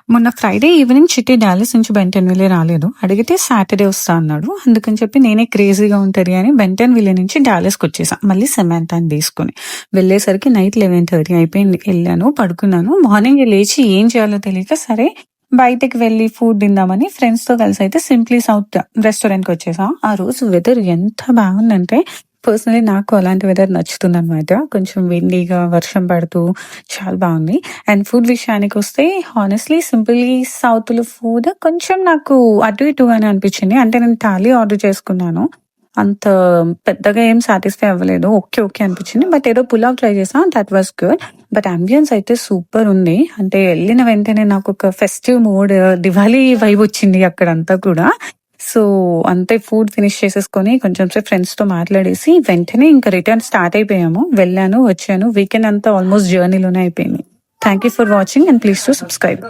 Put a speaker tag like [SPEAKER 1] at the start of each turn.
[SPEAKER 1] మొన్న Friday evening చిట్టి Dallas నుంచి బెంటన్విల్లే రాలేదు. అడిగితే సాటర్డే వస్తా అన్నాడు. అందుకని చెప్పి నేనే క్రేజీగా ఉంటది అని బెంటన్విల్లే నుంచి డాలస్కి వచ్చేసా. మళ్ళీ సమాంతాని తీసుకుని వెళ్ళేసరికి నైట్ 11:30 అయిపోయింది. వెళ్ళాను, పడుకున్నాను. మార్నింగ్ లేచి ఏం చేయాలో తెలియక సరే బయటకి వెళ్ళి ఫుడ్ తిందామని ఫ్రెండ్స్ తో కలిసి అయితే సింప్లీ సౌత్ రెస్టారెంట్ కి వచ్చేసా. ఆ రోజు వెదర్ ఎంత బాగుందంటే పర్సనలీ నాకు అలాంటి వెదర్ నచ్చుతుంది అనమాట. కొంచెం విండీగా వర్షం పడుతూ చాలా బాగుంది. అండ్ ఫుడ్ విషయానికి వస్తే హానెస్ట్లీ సింపుల్లీ సౌత్ లో ఫుడ్ కొంచెం నాకు అటు ఇటుగానే అనిపించింది. అంటే నేను థాలీ ఆర్డర్ చేసుకున్నాను, అంత పెద్దగా ఏం సాటిస్ఫై అవ్వలేదు. ఓకే ఓకే అనిపించింది. బట్ ఏదో పులావ్ ట్రై చేసా, that was good. But ambience అయితే సూపర్ ఉంది. అంటే వెళ్ళిన వెంటనే నాకు ఒక ఫెస్టివ్ మూడ్, దివాళీ వైబ్ వచ్చింది అక్కడంతా కూడా. సో అంతే, ఫుడ్ ఫినిష్ చేసేసుకొని కొంచెం సేపు ఫ్రెండ్స్ తో మాట్లాడేసి వెంటనే ఇంకా రిటర్న్ స్టార్ట్ అయిపోయాము. వెళ్ళాను, వచ్చాను. వీకెండ్ అంతా ఆల్మోస్ట్ జర్నీలోనే అయిపోయింది. Thank you for watching and please to subscribe.